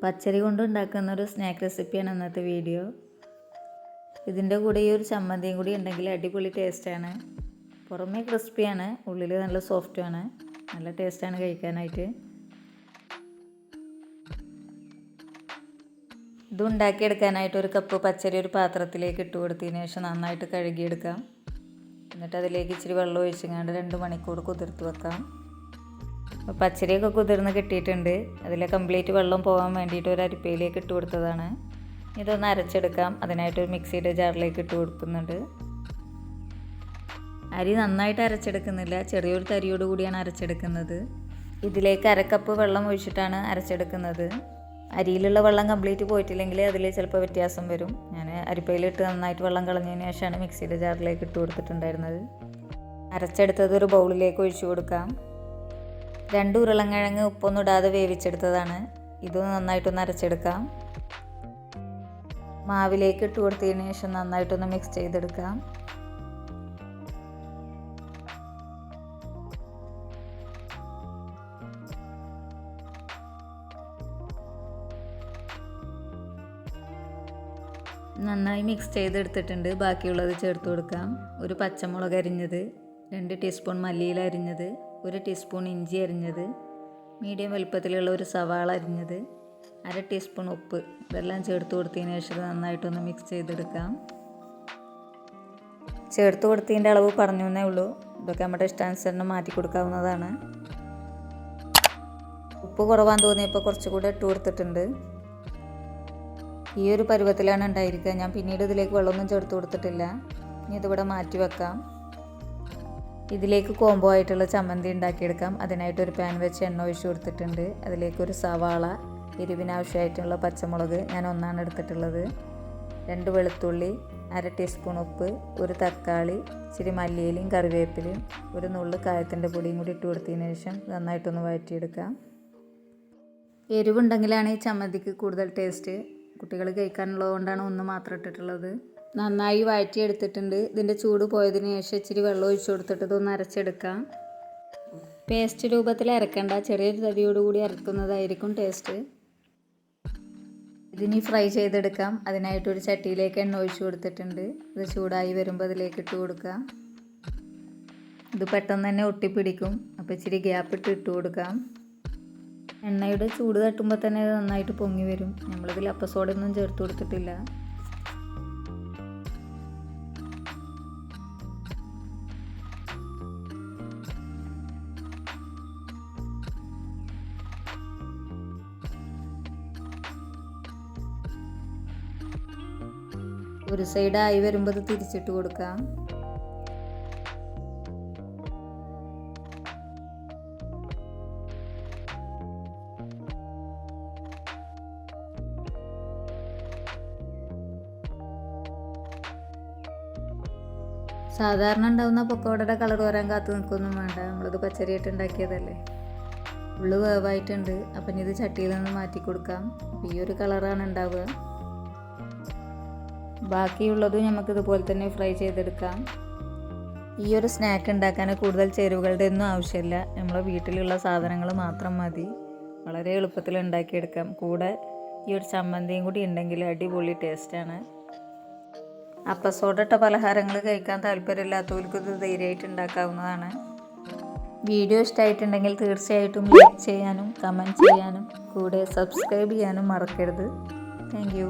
പച്ചരി കൊണ്ട് ഉണ്ടാക്കുന്ന ഒരു സ്നാക്ക് റെസിപ്പിയാണ് ഇന്നത്തെ വീഡിയോ. ഇതിൻ്റെ കൂടെ ഈ ഒരു ചമ്മന്തിയും കൂടി ഉണ്ടെങ്കിൽ അടിപൊളി ടേസ്റ്റാണ്. പുറമേ ക്രിസ്പിയാണ്, ഉള്ളിൽ നല്ല സോഫ്റ്റുമാണ്. നല്ല ടേസ്റ്റാണ് കഴിക്കാനായിട്ട്. ഇത് ഉണ്ടാക്കിയെടുക്കാനായിട്ട് ഒരു കപ്പ് പച്ചരി ഒരു പാത്രത്തിലേക്ക് ഇട്ട് കൊടുത്തതിന് ശേഷം നന്നായിട്ട് കഴുകിയെടുക്കാം. എന്നിട്ട് അതിലേക്ക് ഇച്ചിരി വെള്ളം ഒഴിച്ചങ്ങാണ്ട് 2 മണിക്കൂർ കുതിർത്ത് വെക്കാം. പച്ചരിയൊക്കെ കുതിർന്ന് കിട്ടിയിട്ടുണ്ട്. അതിലെ കംപ്ലീറ്റ് വെള്ളം പോകാൻ വേണ്ടിയിട്ട് ഒരു അരിപ്പയിലേക്ക് ഇട്ട് കൊടുത്തതാണ്. ഇതൊന്ന് അരച്ചെടുക്കാം. അതിനായിട്ട് ഒരു മിക്സിയുടെ ജാറിലേക്ക് ഇട്ട് കൊടുക്കുന്നുണ്ട്. അരി നന്നായിട്ട് അരച്ചെടുക്കുന്നില്ല, ചെറിയൊരു തരിയോട് കൂടിയാണ് അരച്ചെടുക്കുന്നത്. ഇതിലേക്ക് 1/2 കപ്പ് വെള്ളം ഒഴിച്ചിട്ടാണ് അരച്ചെടുക്കുന്നത്. അരിയിലുള്ള വെള്ളം കംപ്ലീറ്റ് പോയിട്ടില്ലെങ്കിൽ അതിൽ ചിലപ്പോൾ വ്യത്യാസം വരും. ഞാൻ അരിപ്പയിലിട്ട് നന്നായിട്ട് വെള്ളം കളഞ്ഞതിന് ശേഷമാണ് മിക്സിയുടെ ജാറിലേക്ക് ഇട്ട് കൊടുത്തിട്ടുണ്ടായിരുന്നത്. അരച്ചെടുത്തത് ഒരു ബൗളിലേക്ക് ഒഴിച്ചു കൊടുക്കാം. 2 ഉരുളക്കിഴങ്ങ് ഉപ്പൊന്നും ഇടാതെ വേവിച്ചെടുത്തതാണ്. ഇതൊന്ന് നന്നായിട്ടൊന്ന് അരച്ചെടുക്കാം. മാവിലേക്ക് ഇട്ട് കൊടുത്തതിന് ശേഷം നന്നായിട്ടൊന്ന് മിക്സ് ചെയ്തെടുക്കാം. നന്നായി മിക്സ് ചെയ്തെടുത്തിട്ടുണ്ട്. ബാക്കിയുള്ളത് ചേർത്ത് കൊടുക്കാം. ഒരു പച്ചമുളക് അരിഞ്ഞത്, 2 ടീസ്പൂൺ മല്ലിയില അരിഞ്ഞത്, 1 ടീസ്പൂൺ ഇഞ്ചി അരിഞ്ഞത്, മീഡിയം വലുപ്പത്തിലുള്ള ഒരു സവാള അരിഞ്ഞത്, 1/2 ടീസ്പൂൺ ഉപ്പ്, ഇതെല്ലാം ചേർത്ത് കൊടുത്തതിന് ശേഷം നന്നായിട്ടൊന്ന് മിക്സ് ചെയ്തെടുക്കാം. ചേർത്ത് കൊടുത്തതിൻ്റെ അളവ് പറഞ്ഞു എന്നേ ഉള്ളൂ. ഇതൊക്കെ നമ്മുടെ ഇഷ്ടാനുസരണം മാറ്റി കൊടുക്കാവുന്നതാണ്. ഉപ്പ് കുറവാൻ തോന്നിയപ്പോൾ കുറച്ചുകൂടെ ഇട്ട് കൊടുത്തിട്ടുണ്ട്. ഈ ഒരു പരുവത്തിലാണ് ഉണ്ടായിരിക്കുക. ഞാൻ പിന്നീട് ഇതിലേക്ക് വെള്ളമൊന്നും ചേർത്ത് കൊടുത്തിട്ടില്ല. ഇനി ഇതിവിടെ മാറ്റി വെക്കാം. ഇതിലേക്ക് കോംബോ ആയിട്ടുള്ള ചമ്മന്തി ഉണ്ടാക്കിയെടുക്കാം. അതിനായിട്ട് ഒരു പാൻ വെച്ച് എണ്ണ ഒഴിച്ച് കൊടുത്തിട്ടുണ്ട്. അതിലേക്ക് ഒരു സവാള, എരിവിനാവശ്യമായിട്ടുള്ള പച്ചമുളക് ഞാൻ 1 എടുത്തിട്ടുള്ളത്, 2 വെളുത്തുള്ളി, 1/2 ടീസ്പൂൺ ഉപ്പ്, 1 തക്കാളി, ഇച്ചിരി മല്ലിയിലയും കറിവേപ്പിലയും, 1 നുള്ള് കായത്തിൻ്റെ പൊടിയും കൂടി ഇട്ട് കൊടുത്തതിന് ശേഷം നന്നായിട്ടൊന്ന് വഴറ്റിയെടുക്കാം. എരിവുണ്ടെങ്കിലാണ് ഈ ചമ്മന്തിക്ക് കൂടുതൽ ടേസ്റ്റ്. കുട്ടികൾ കഴിക്കാനുള്ളത് കൊണ്ടാണ് 1 മാത്രം ഇട്ടിട്ടുള്ളത്. നന്നായി വഴറ്റിയെടുത്തിട്ടുണ്ട്. ഇതിൻ്റെ ചൂട് പോയതിന് ശേഷം ഇച്ചിരി വെള്ളം ഒഴിച്ച് കൊടുത്തിട്ട് ഇതൊന്ന് അരച്ചെടുക്കാം. പേസ്റ്റ് രൂപത്തിൽ അരക്കണ്ട, ചെറിയൊരു തരിയോടുകൂടി അരക്കുന്നതായിരിക്കും ടേസ്റ്റ്. ഇതിനി ഫ്രൈ ചെയ്തെടുക്കാം. അതിനായിട്ടൊരു ചട്ടിയിലേക്ക് എണ്ണ ഒഴിച്ച് കൊടുത്തിട്ടുണ്ട്. ഇത് ചൂടായി വരുമ്പോൾ അതിലേക്ക് ഇട്ട് കൊടുക്കാം. ഇത് പെട്ടെന്ന് തന്നെ ഒട്ടിപ്പിടിക്കും, അപ്പോൾ ഇച്ചിരി ഗ്യാപ്പ് ഇട്ട് കൊടുക്കാം. എണ്ണയുടെ ചൂട് തട്ടുമ്പോൾ തന്നെ ഇത് നന്നായിട്ട് പൊങ്ങി വരും. നമ്മളിതിൽ അപ്പസോഡയൊന്നും ചേർത്ത് കൊടുത്തിട്ടില്ല. ഒരു സൈഡായി വരുമ്പോൾ ഇത് തിരിച്ചിട്ട് കൊടുക്കാം. സാധാരണ ഉണ്ടാകുന്ന പൊക്കോടയുടെ കളർ വരാൻ കാത്തു നിൽക്കൊന്നും വേണ്ട. നമ്മളിത് പച്ചരിയായിട്ട് ഉണ്ടാക്കിയതല്ലേ. ഉള്ളു വേവായിട്ടുണ്ട്. അപ്പം ഇനി ഇത് ചട്ടിയിൽ നിന്ന് മാറ്റി കൊടുക്കാം. ഈ ഒരു കളറാണ് ഉണ്ടാവുക. ബാക്കിയുള്ളതും നമുക്കിതുപോലെ തന്നെ ഫ്രൈ ചെയ്തെടുക്കാം. ഈ ഒരു സ്നാക്ക് ഉണ്ടാക്കാൻ കൂടുതൽ ചേരുവകളുടെ ഒന്നും ആവശ്യമില്ല. നമ്മളെ വീട്ടിലുള്ള സാധനങ്ങൾ മാത്രം മതി. വളരെ എളുപ്പത്തിൽ ഉണ്ടാക്കിയെടുക്കാം. കൂടെ ഈ ഒരു ചമ്മന്തിയും കൂടി ഉണ്ടെങ്കിൽ അടിപൊളി ടേസ്റ്റാണ്. അപ്പസോഡ ഇട്ട പലഹാരങ്ങൾ കഴിക്കാൻ താല്പര്യമില്ലാത്തവർക്ക് ഇത് ധൈര്യമായിട്ട് ഉണ്ടാക്കാവുന്നതാണ്. വീഡിയോ ഇഷ്ടമായിട്ടുണ്ടെങ്കിൽ തീർച്ചയായിട്ടും ലൈക്ക് ചെയ്യാനും കമൻറ്റ് ചെയ്യാനും കൂടെ സബ്സ്ക്രൈബ് ചെയ്യാനും മറക്കരുത്. Thank you.